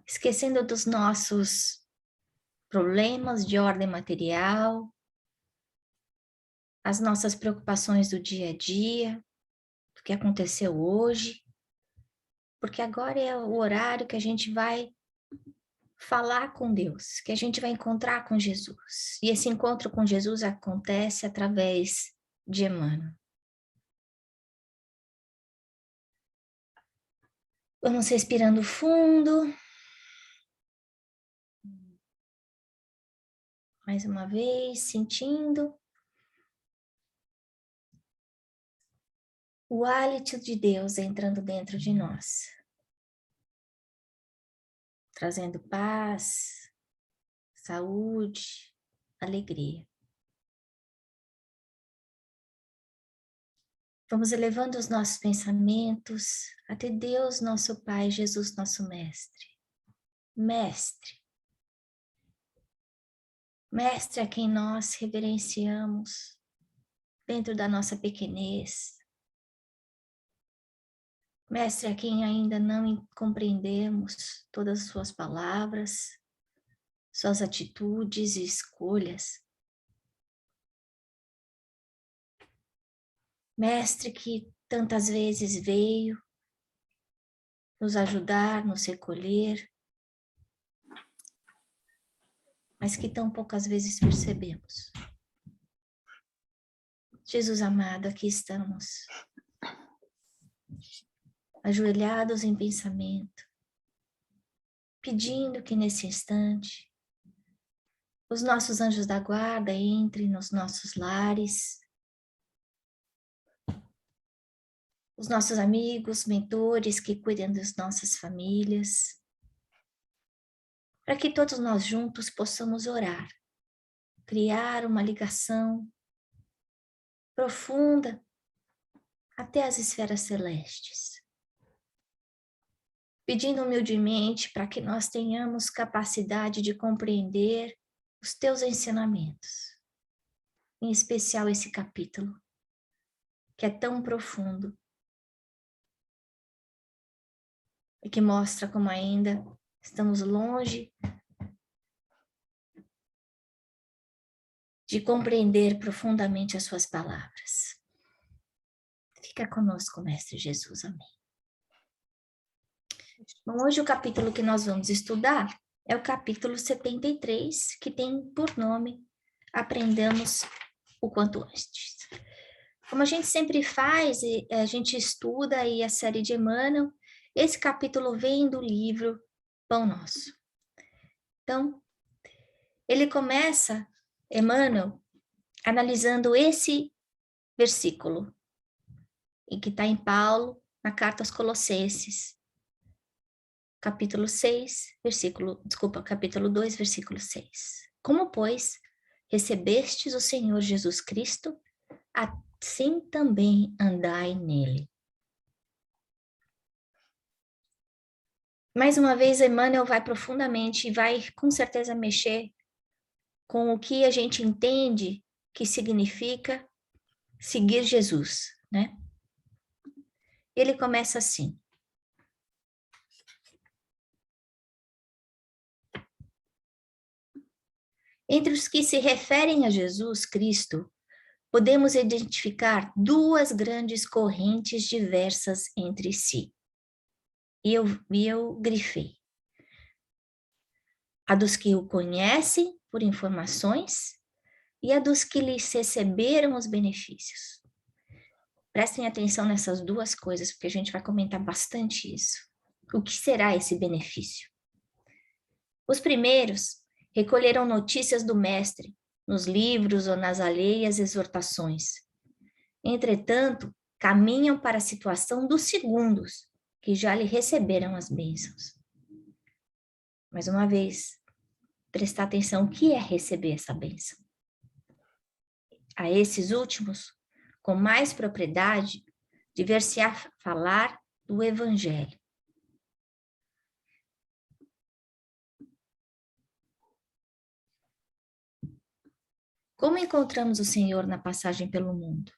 esquecendo dos nossos problemas de ordem material, as nossas preocupações do dia a dia, do que aconteceu hoje, porque agora é o horário que a gente vai falar com Deus, que a gente vai encontrar com Jesus. E esse encontro com Jesus acontece através de Emmanuel. Vamos respirando fundo. Mais uma vez, sentindo o hálito de Deus entrando dentro de nós, trazendo paz, saúde, alegria. Vamos elevando os nossos pensamentos até Deus, nosso Pai, Jesus, nosso Mestre. Mestre. Mestre a quem nós reverenciamos dentro da nossa pequenez. Mestre a quem ainda não compreendemos todas as suas palavras, suas atitudes e escolhas. Mestre que tantas vezes veio nos ajudar, nos recolher, mas que tão poucas vezes percebemos. Jesus amado, aqui estamos, ajoelhados em pensamento, pedindo que nesse instante os nossos anjos da guarda entrem nos nossos lares, os nossos amigos, mentores que cuidam das nossas famílias, para que todos nós juntos possamos orar, criar uma ligação profunda até as esferas celestes, pedindo humildemente para que nós tenhamos capacidade de compreender os teus ensinamentos, em especial esse capítulo, que é tão profundo e que mostra como ainda estamos longe de compreender profundamente as suas palavras. Fica conosco, Mestre Jesus, amém. Bom, hoje o capítulo que nós vamos estudar é o capítulo 73, que tem por nome Aprendamos o Quanto Antes. Como a gente sempre faz, a gente estuda aí a série de Emmanuel, esse capítulo vem do livro Pão Nosso. Então, ele começa, Emmanuel, analisando esse versículo, e que está em Paulo, na carta aos Colossenses, capítulo 2, versículo 6. Como, pois, recebestes o Senhor Jesus Cristo, assim também andai nele. Mais uma vez, Emmanuel vai profundamente e vai com certeza mexer com o que a gente entende que significa seguir Jesus, né? Ele começa assim. Entre os que se referem a Jesus Cristo, podemos identificar duas grandes correntes diversas entre si. E eu grifei. A dos que o conhecem por informações e a dos que lhes receberam os benefícios. Prestem atenção nessas duas coisas, porque a gente vai comentar bastante isso. O que será esse benefício? Os primeiros recolheram notícias do mestre nos livros ou nas alheias exortações. Entretanto, caminham para a situação dos segundos, que já lhe receberam as bênçãos. Mais uma vez, prestar atenção, o que é receber essa bênção? A esses últimos, com mais propriedade, dever-se-á falar do Evangelho. Como encontramos o Senhor na passagem pelo mundo?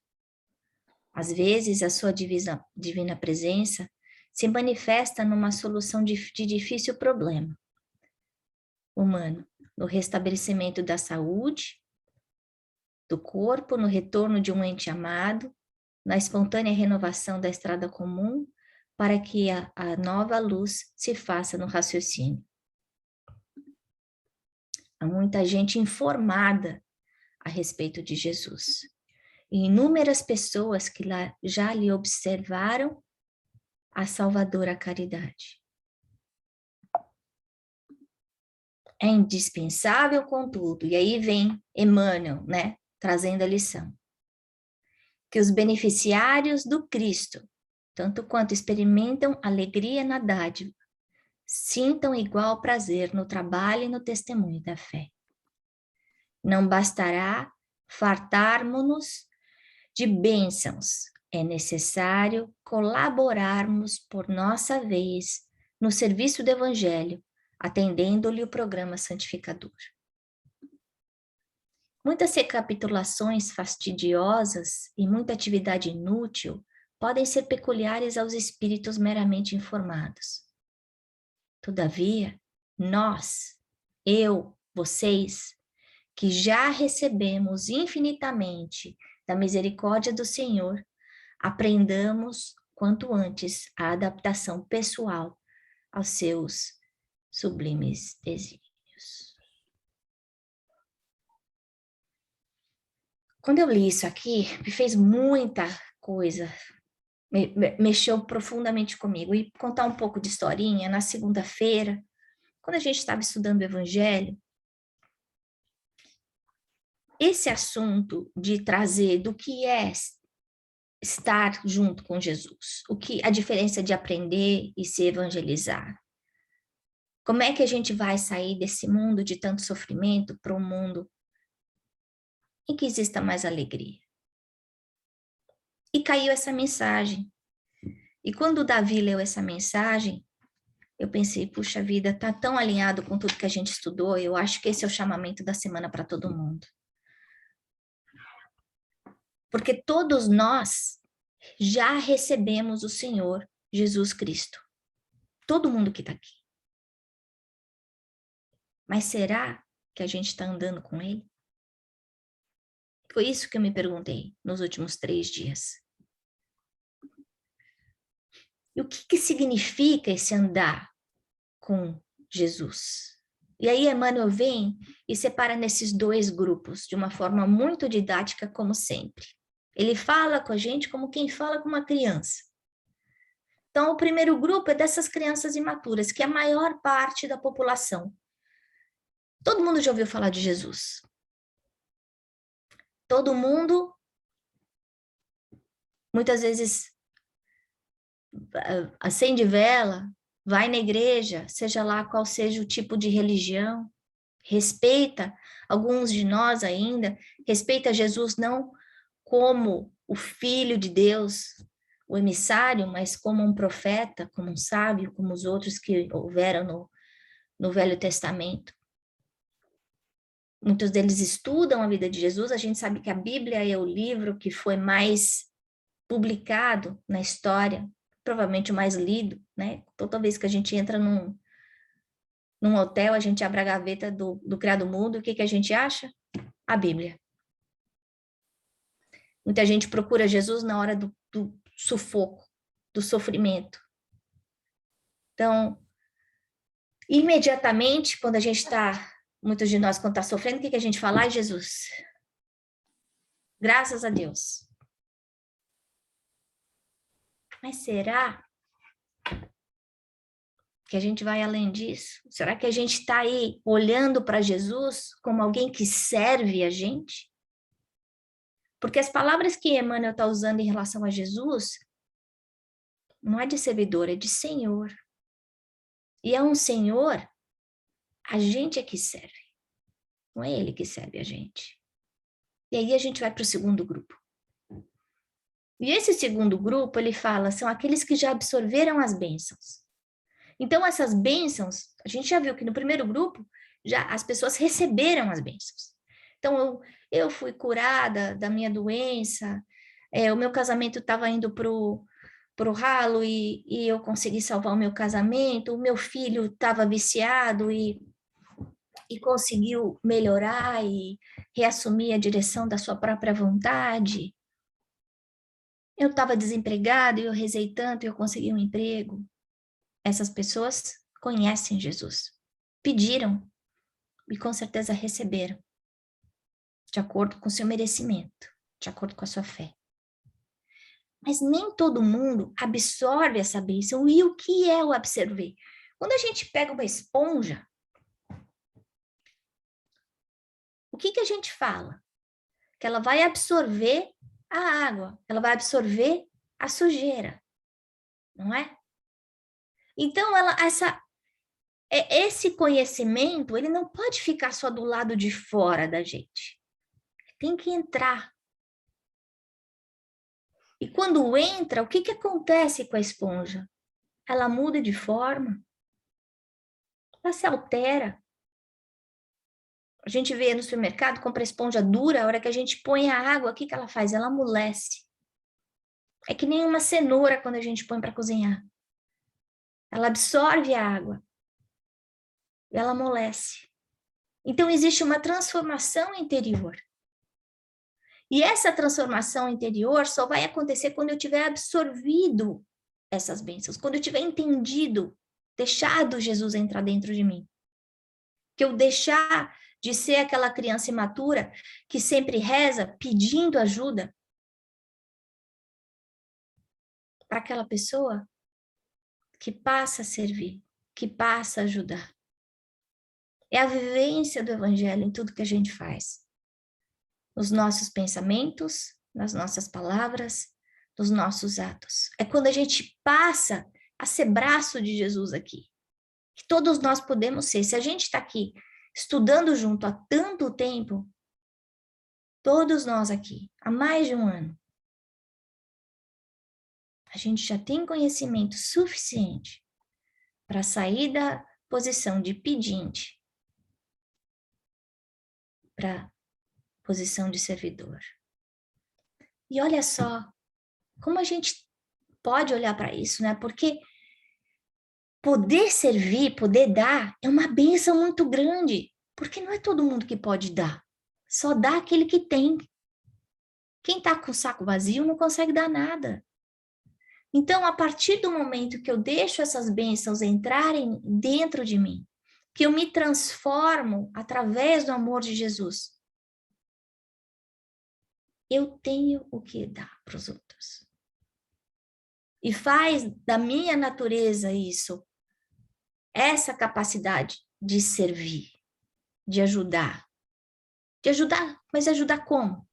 Às vezes, a sua divina presença se manifesta numa solução de difícil problema humano, no restabelecimento da saúde, do corpo, no retorno de um ente amado, na espontânea renovação da estrada comum, para que a nova luz se faça no raciocínio. Há muita gente informada a respeito de Jesus. E inúmeras pessoas que lá já lhe observaram a salvadora caridade. É indispensável, contudo, e aí vem Emmanuel, né, trazendo a lição, que os beneficiários do Cristo, tanto quanto experimentam alegria na dádiva, sintam igual prazer no trabalho e no testemunho da fé. Não bastará fartarmos-nos de bênçãos, é necessário colaborarmos por nossa vez no serviço do Evangelho, atendendo-lhe o programa santificador. Muitas recapitulações fastidiosas e muita atividade inútil podem ser peculiares aos espíritos meramente informados. Todavia, nós, eu, vocês, que já recebemos infinitamente da misericórdia do Senhor, aprendamos quanto antes a adaptação pessoal aos seus sublimes desígnios. Quando eu li isso aqui, me fez muita coisa, mexeu profundamente comigo. E contar um pouco de historinha, na segunda-feira, quando a gente estava estudando o Evangelho, esse assunto de trazer do que é estar junto com Jesus, a diferença de aprender e se evangelizar. Como é que a gente vai sair desse mundo de tanto sofrimento para um mundo em que exista mais alegria? E caiu essa mensagem. E quando o Davi leu essa mensagem, eu pensei, puxa vida, está tão alinhado com tudo que a gente estudou, eu acho que esse é o chamamento da semana para todo mundo. Porque todos nós já recebemos o Senhor Jesus Cristo. Todo mundo que está aqui. Mas será que a gente está andando com Ele? Foi isso que eu me perguntei nos últimos 3 dias. E o que significa esse andar com Jesus? E aí Emmanuel vem e separa nesses 2 grupos, de uma forma muito didática, como sempre. Ele fala com a gente como quem fala com uma criança. Então, o primeiro grupo é dessas crianças imaturas, que é a maior parte da população. Todo mundo já ouviu falar de Jesus. Todo mundo, muitas vezes, acende vela, vai na igreja, seja lá qual seja o tipo de religião, respeita, alguns de nós ainda, respeita Jesus não como o Filho de Deus, o emissário, mas como um profeta, como um sábio, como os outros que houveram no Velho Testamento. Muitos deles estudam a vida de Jesus, a gente sabe que a Bíblia é o livro que foi mais publicado na história, provavelmente o mais lido, né? Toda vez que a gente entra num hotel, a gente abre a gaveta do Criado Mudo, o que a gente acha? A Bíblia. Muita gente procura Jesus na hora do sufoco, do sofrimento. Então, imediatamente, quando a gente está, muitos de nós, quando está sofrendo, o que a gente fala? Ai, Jesus, graças a Deus. Mas será que a gente vai além disso? Será que a gente está aí olhando para Jesus como alguém que serve a gente? Porque as palavras que Emmanuel está usando em relação a Jesus não é de servidor, é de Senhor. E é um Senhor, a gente é que serve. Não é Ele que serve a gente. E aí a gente vai para o segundo grupo. E esse segundo grupo, ele fala, são aqueles que já absorveram as bênçãos. Então, essas bênçãos, a gente já viu que no primeiro grupo, já as pessoas receberam as bênçãos. Então, eu fui curada da minha doença, o meu casamento estava indo pro ralo e eu consegui salvar o meu casamento, o meu filho estava viciado e conseguiu melhorar e reassumir a direção da sua própria vontade. Eu estava desempregado e eu rezei tanto e eu consegui um emprego. Essas pessoas conhecem Jesus, pediram e com certeza receberam, de acordo com o seu merecimento, de acordo com a sua fé. Mas nem todo mundo absorve essa bênção. E o que é o absorver? Quando a gente pega uma esponja, o que a gente fala? Que ela vai absorver a água, ela vai absorver a sujeira, não é? Então, esse conhecimento, ele não pode ficar só do lado de fora da gente. Tem que entrar. E quando entra, o que acontece com a esponja? Ela muda de forma, ela se altera. A gente vê no supermercado, compra esponja dura, a hora que a gente põe a água, o que ela faz? Ela amolece. É que nem uma cenoura quando a gente põe para cozinhar. Ela absorve a água. E ela amolece. Então, existe uma transformação interior. E essa transformação interior só vai acontecer quando eu tiver absorvido essas bênçãos, quando eu tiver entendido, deixado Jesus entrar dentro de mim. Que eu deixar de ser aquela criança imatura que sempre reza pedindo ajuda para aquela pessoa que passa a servir, que passa a ajudar. É a vivência do evangelho em tudo que a gente faz. Nos nossos pensamentos, nas nossas palavras, nos nossos atos. É quando a gente passa a ser braço de Jesus aqui. Que todos nós podemos ser. Se a gente está aqui estudando junto há tanto tempo, todos nós aqui, há mais de um ano, a gente já tem conhecimento suficiente para sair da posição de pedinte para posição de servidor. E olha só, como a gente pode olhar para isso, né? Porque poder servir, poder dar, é uma bênção muito grande, porque não é todo mundo que pode dar, só dá aquele que tem. Quem está com o saco vazio não consegue dar nada. Então, a partir do momento que eu deixo essas bênçãos entrarem dentro de mim, que eu me transformo através do amor de Jesus, eu tenho o que dar para os outros. E faz da minha natureza isso, essa capacidade de servir, de ajudar. De ajudar, mas ajudar como?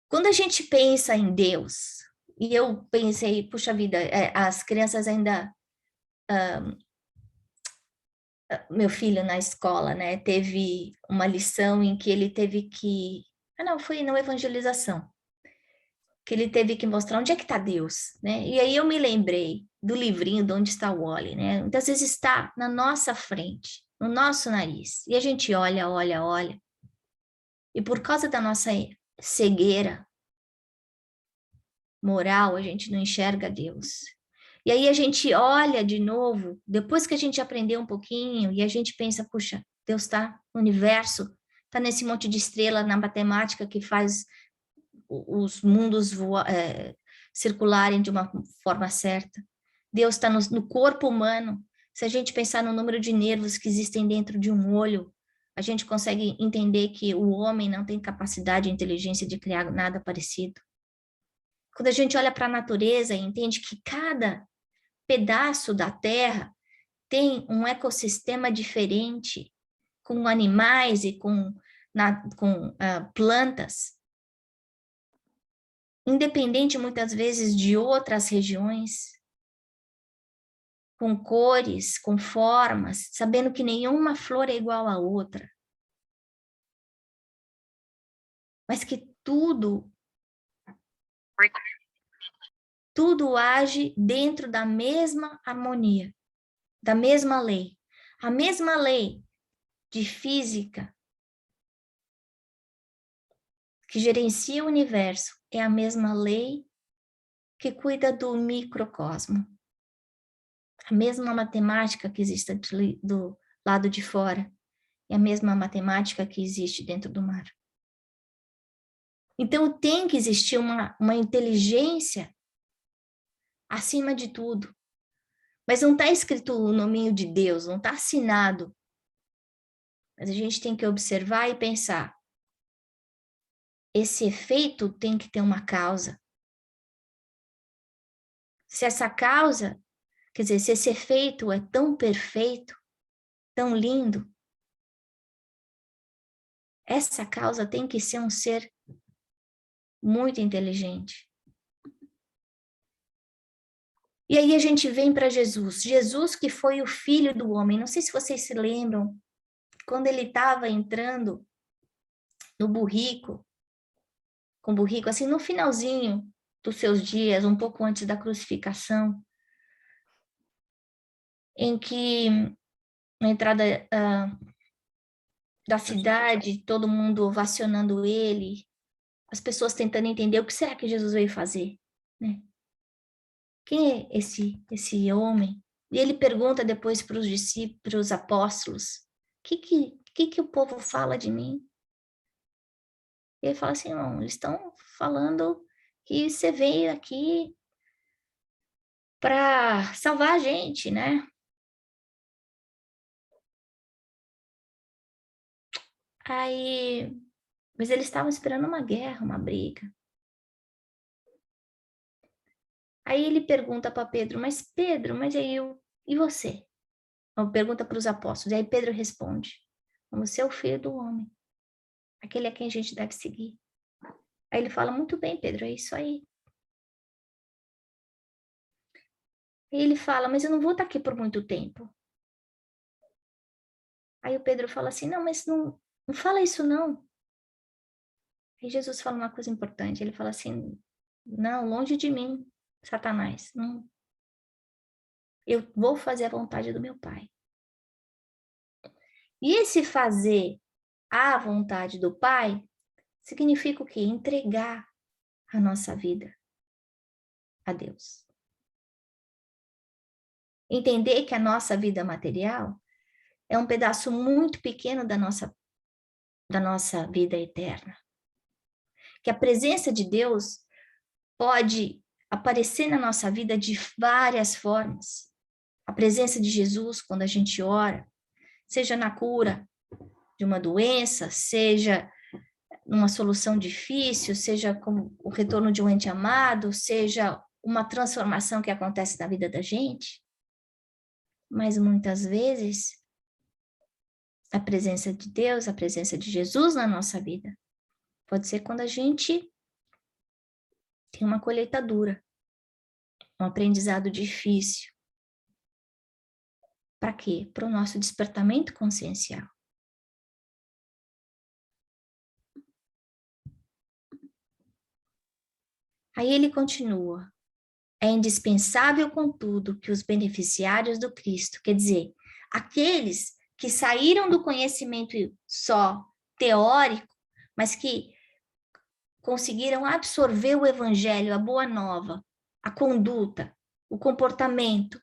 Quando a gente pensa em Deus, e eu pensei, puxa vida, as crianças ainda... meu filho na escola, né, teve uma lição em que ele teve que... não, foi na evangelização. Que ele teve que mostrar onde é que está Deus, né? E aí eu me lembrei do livrinho de Onde Está o Wally, né? Muitas vezes está na nossa frente, no nosso nariz, e a gente olha, olha, olha, e por causa da nossa cegueira moral, a gente não enxerga Deus. E aí a gente olha de novo, depois que a gente aprendeu um pouquinho, e a gente pensa, puxa, Deus está no universo, está nesse monte de estrela na matemática que faz os mundos circularem de uma forma certa. Deus está no corpo humano. Se a gente pensar no número de nervos que existem dentro de um olho, a gente consegue entender que o homem não tem capacidade e inteligência de criar nada parecido. Quando a gente olha para a natureza e entende que cada pedaço da Terra tem um ecossistema diferente, com animais e com plantas, independente muitas vezes de outras regiões, com cores, com formas, sabendo que nenhuma flor é igual à outra, mas que tudo age dentro da mesma harmonia, da mesma lei. A mesma lei de física que gerencia o universo é a mesma lei que cuida do microcosmo. A mesma matemática que existe do lado de fora é a mesma matemática que existe dentro do mar. Então tem que existir uma inteligência acima de tudo. Mas não está escrito o nominho de Deus, não está assinado. Mas a gente tem que observar e pensar. Esse efeito tem que ter uma causa. Se essa causa, quer dizer, se esse efeito é tão perfeito, tão lindo, essa causa tem que ser um ser muito inteligente. E aí a gente vem para Jesus. Jesus que foi o filho do homem. Não sei se vocês se lembram, quando ele estava entrando no burrico, com o burrico, assim, no finalzinho dos seus dias, um pouco antes da crucificação, em que na entrada da cidade, todo mundo ovacionando ele, as pessoas tentando entender o que será que Jesus veio fazer, né? Quem é esse homem? E ele pergunta depois para os discípulos, para os apóstolos, que o povo fala de mim? E ele fala assim, não, eles estão falando que você veio aqui para salvar a gente, né? Aí, mas eles estavam esperando uma guerra, uma briga. Aí ele pergunta para Pedro, mas aí e você? Pergunta para os apóstolos. E aí Pedro responde, você é o filho do homem, aquele a quem a gente deve seguir. Aí ele fala, muito bem, Pedro, é isso aí. E ele fala, mas eu não vou estar aqui por muito tempo. Aí o Pedro fala assim, não, mas não fala isso não. Aí Jesus fala uma coisa importante, ele fala assim, não, longe de mim, Satanás, não, eu vou fazer a vontade do meu Pai. E esse fazer a vontade do Pai significa o quê? Entregar a nossa vida a Deus. Entender que a nossa vida material é um pedaço muito pequeno da nossa vida eterna. Que a presença de Deus pode aparecer na nossa vida de várias formas. A presença de Jesus quando a gente ora, seja na cura de uma doença, seja numa solução difícil, seja como o retorno de um ente amado, seja uma transformação que acontece na vida da gente. Mas muitas vezes a presença de Deus, a presença de Jesus na nossa vida, pode ser quando a gente tem uma colheita dura, um aprendizado difícil. Para quê? Para o nosso despertamento consciencial. Aí ele continua. É indispensável, contudo, que os beneficiários do Cristo, quer dizer, aqueles que saíram do conhecimento só teórico, mas que conseguiram absorver o evangelho, a boa nova, a conduta, o comportamento,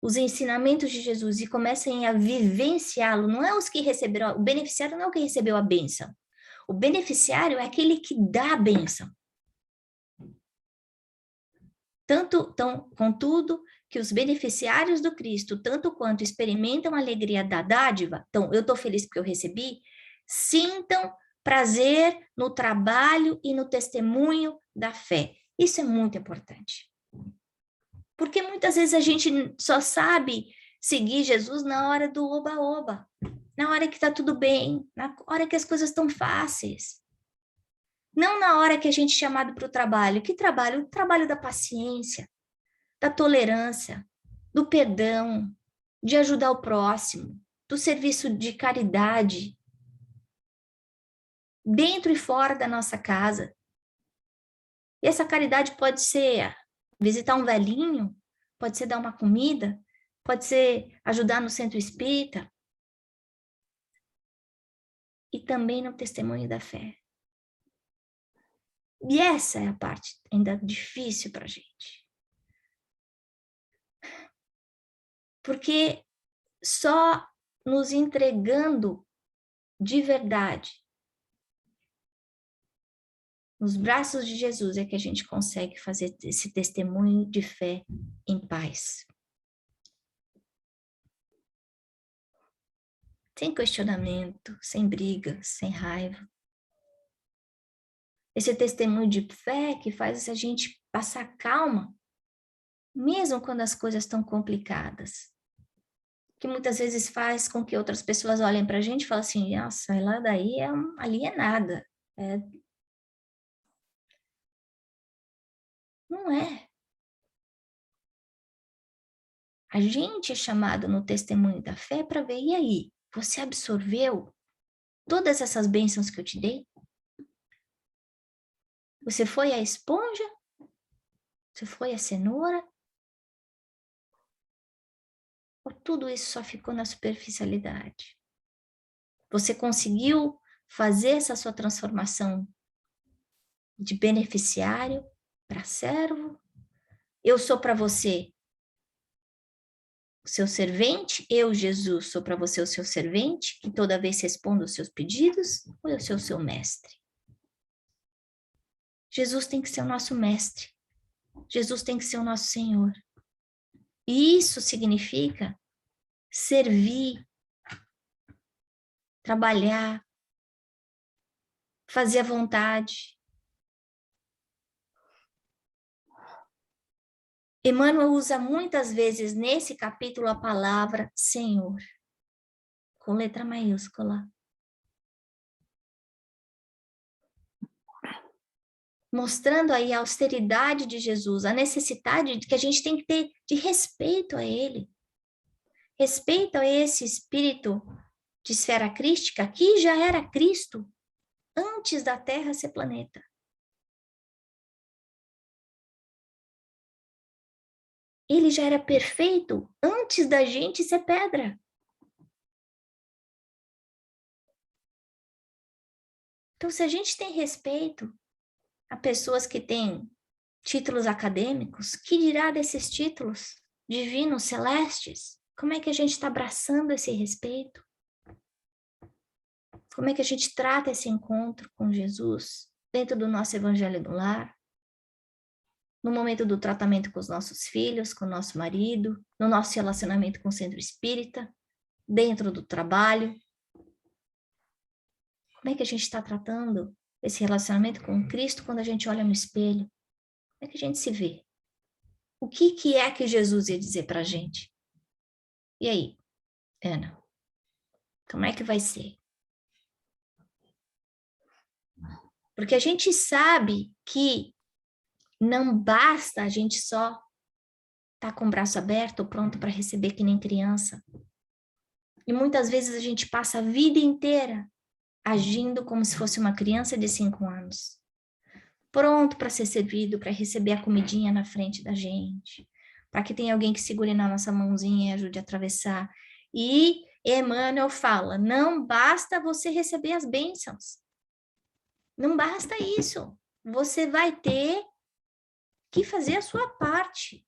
os ensinamentos de Jesus e comecem a vivenciá-lo, não é os que receberam, o beneficiário não é o que recebeu a bênção. O beneficiário é aquele que dá a bênção. Contudo, que os beneficiários do Cristo, tanto quanto experimentam a alegria da dádiva, então, eu estou feliz porque eu recebi, sintam prazer no trabalho e no testemunho da fé. Isso é muito importante. Porque muitas vezes a gente só sabe seguir Jesus na hora do oba-oba, na hora que está tudo bem, na hora que as coisas estão fáceis. Não na hora que a gente é chamado para o trabalho. Que trabalho? O trabalho da paciência, da tolerância, do perdão, de ajudar o próximo, do serviço de caridade, dentro e fora da nossa casa. E essa caridade pode ser visitar um velhinho, pode ser dar uma comida, pode ser ajudar no centro espírita. E também no testemunho da fé. E essa é a parte ainda difícil para a gente. Porque só nos entregando de verdade nos braços de Jesus é que a gente consegue fazer esse testemunho de fé em paz. Sem questionamento, sem briga, sem raiva. Esse testemunho de fé que faz a gente passar calma, mesmo quando as coisas estão complicadas. Que muitas vezes faz com que outras pessoas olhem para a gente e falem assim, nossa, lá daí ali é nada. Não é. A gente é chamado no testemunho da fé para ver, e aí? Você absorveu todas essas bênçãos que eu te dei? Você foi a esponja? Você foi a cenoura? Ou tudo isso só ficou na superficialidade? Você conseguiu fazer essa sua transformação de beneficiário para servo? Eu sou para você o seu servente, eu, Jesus, sou para você o seu servente, que toda vez responda os seus pedidos, ou eu sou o seu mestre? Jesus tem que ser o nosso mestre. Jesus tem que ser o nosso Senhor. E isso significa servir, trabalhar, fazer a vontade. Emmanuel usa muitas vezes nesse capítulo a palavra Senhor, com letra maiúscula. Mostrando aí a austeridade de Jesus, a necessidade que a gente tem que ter de respeito a Ele. Respeito a esse espírito de esfera crística que já era Cristo antes da Terra ser planeta. Ele já era perfeito antes da gente ser pedra. Então, se a gente tem respeito a pessoas que têm títulos acadêmicos, que dirá desses títulos divinos, celestes? Como é que a gente está abraçando esse respeito? Como é que a gente trata esse encontro com Jesus dentro do nosso evangelho do lar? No momento do tratamento com os nossos filhos, com o nosso marido, no nosso relacionamento com o centro espírita, dentro do trabalho. Como é que a gente está tratando esse relacionamento com Cristo quando a gente olha no espelho? Como é que a gente se vê? O que é que Jesus ia dizer para a gente? E aí, Ana? Como é que vai ser? Porque a gente sabe que não basta a gente só estar com o braço aberto, pronto para receber que nem criança. E muitas vezes a gente passa a vida inteira agindo como se fosse uma criança de 5 anos. Pronto para ser servido, para receber a comidinha na frente da gente, para que tenha alguém que segure na nossa mãozinha e ajude a atravessar. E Emmanuel fala, não basta você receber as bênçãos. Não basta isso. Você vai ter que fazer a sua parte.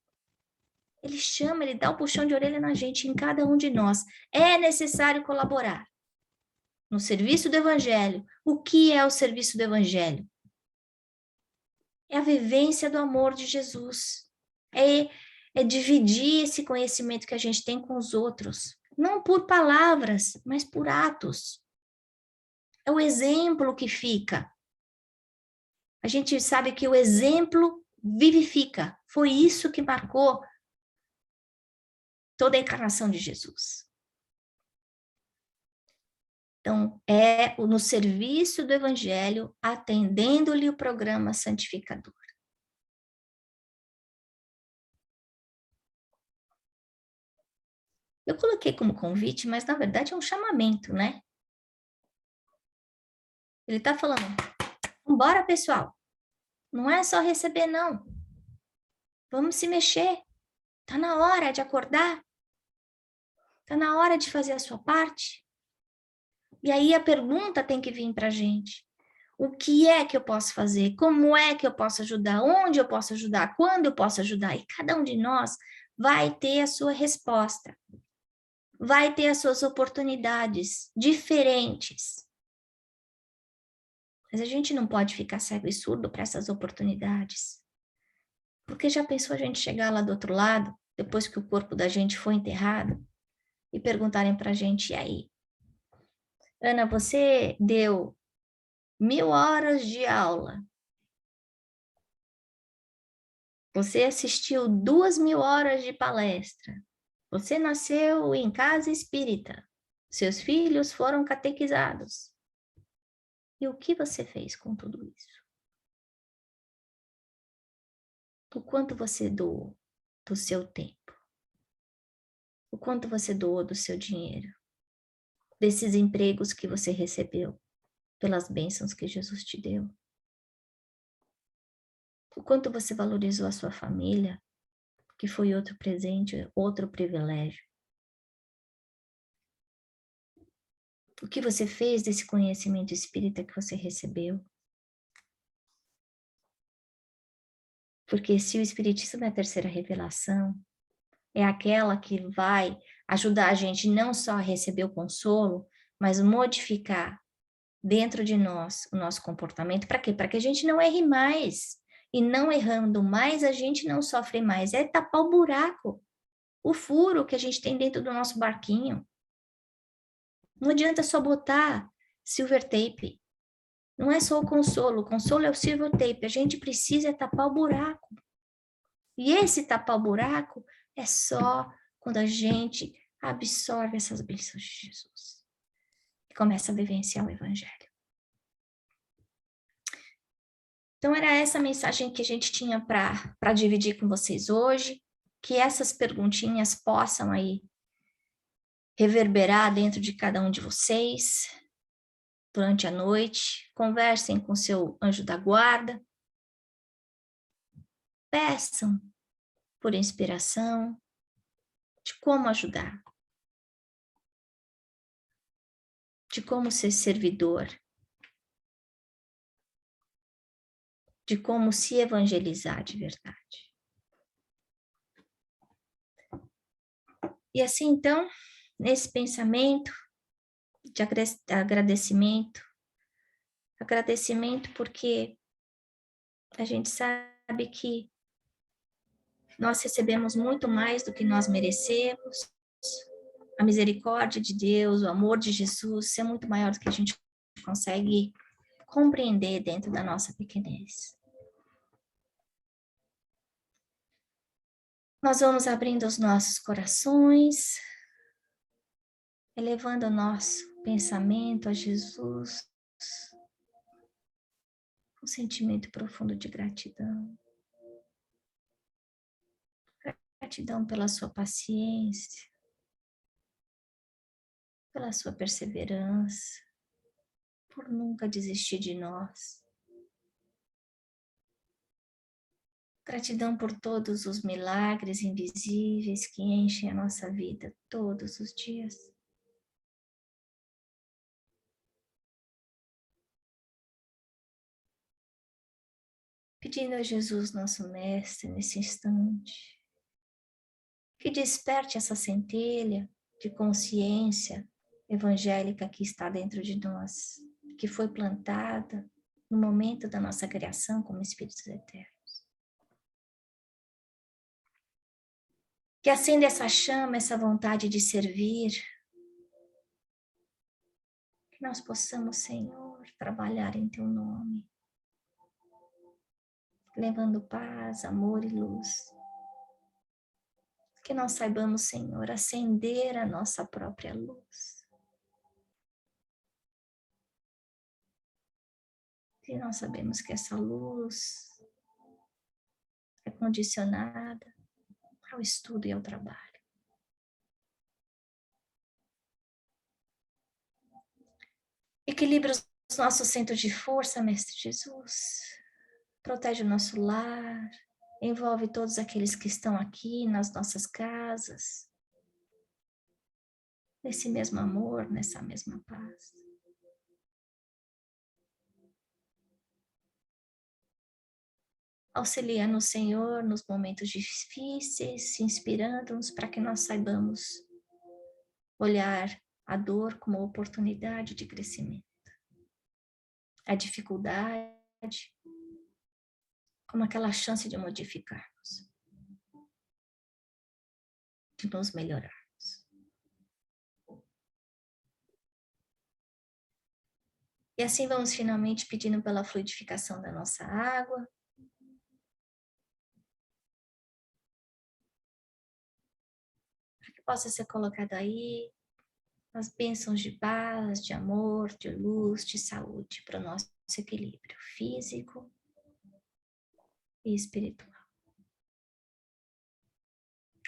Ele chama, ele dá o puxão de orelha na gente, em cada um de nós. É necessário colaborar no serviço do Evangelho. O que é o serviço do Evangelho? É a vivência do amor de Jesus. É dividir esse conhecimento que a gente tem com os outros. Não por palavras, mas por atos. É o exemplo que fica. A gente sabe que o exemplo vivifica. Foi isso que marcou toda a encarnação de Jesus. Então, é no serviço do Evangelho, atendendo-lhe o programa santificador. Eu coloquei como convite, mas na verdade é um chamamento, né? Ele está falando, vambora, pessoal. Não é só receber, não. Vamos se mexer. Está na hora de acordar. Está na hora de fazer a sua parte. E aí a pergunta tem que vir para a gente. O que é que eu posso fazer? Como é que eu posso ajudar? Onde eu posso ajudar? Quando eu posso ajudar? E cada um de nós vai ter a sua resposta. Vai ter as suas oportunidades diferentes. Mas a gente não pode ficar cego e surdo para essas oportunidades. Porque já pensou a gente chegar lá do outro lado, depois que o corpo da gente foi enterrado, e perguntarem para a gente, e aí? Ana, você deu 1000 horas de aula. Você assistiu 2000 horas de palestra. Você nasceu em casa espírita. Seus filhos foram catequizados. E o que você fez com tudo isso? O quanto você doou do seu tempo? O quanto você doou do seu dinheiro? Desses empregos que você recebeu? Pelas bênçãos que Jesus te deu? O quanto você valorizou a sua família? Que foi outro presente, outro privilégio. O que você fez desse conhecimento espírita que você recebeu? Porque se o espiritismo é a terceira revelação, é aquela que vai ajudar a gente não só a receber o consolo, mas modificar dentro de nós o nosso comportamento. Para quê? Para que a gente não erre mais. E não errando mais, a gente não sofre mais. É tapar o buraco, o furo que a gente tem dentro do nosso barquinho. Não adianta só botar silver tape. Não é só o consolo é o silver tape. A gente precisa tapar o buraco. E esse tapar o buraco é só quando a gente absorve essas bênçãos de Jesus e começa a vivenciar o Evangelho. Então, era essa a mensagem que a gente tinha para dividir com vocês hoje, que essas perguntinhas possam aí reverberar dentro de cada um de vocês durante a noite. Conversem com seu anjo da guarda, peçam por inspiração de como ajudar, de como ser servidor, de como se evangelizar de verdade. E assim, então, nesse pensamento de agradecimento porque a gente sabe que nós recebemos muito mais do que nós merecemos, a misericórdia de Deus, o amor de Jesus é muito maior do que a gente consegue compreender dentro da nossa pequenez. Nós vamos abrindo os nossos corações, elevando o nosso pensamento a Jesus, um sentimento profundo de gratidão. Gratidão pela sua paciência, pela sua perseverança, por nunca desistir de nós. Gratidão por todos os milagres invisíveis que enchem a nossa vida todos os dias. Pedindo a Jesus, nosso Mestre, nesse instante, que desperte essa centelha de consciência evangélica que está dentro de nós, que foi plantada no momento da nossa criação como espíritos eternos. Que acenda essa chama, essa vontade de servir, que nós possamos, Senhor, trabalhar em Teu nome, levando paz, amor e luz. Que nós saibamos, Senhor, acender a nossa própria luz. E nós sabemos que essa luz é condicionada ao estudo e ao trabalho. Equilibra os nossos centros de força, Mestre Jesus. Protege o nosso lar. Envolve todos aqueles que estão aqui nas nossas casas. Nesse mesmo amor, nessa mesma paz. auxilia no Senhor nos momentos difíceis, inspirando-nos para que nós saibamos olhar a dor como oportunidade de crescimento, a dificuldade como aquela chance de modificarmos, de nos melhorarmos. E assim vamos finalmente pedindo pela fluidificação da nossa água, para que possa ser colocado aí as bênçãos de paz, de amor, de luz, de saúde para o nosso equilíbrio físico e espiritual.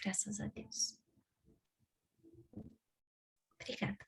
Graças a Deus. Obrigada.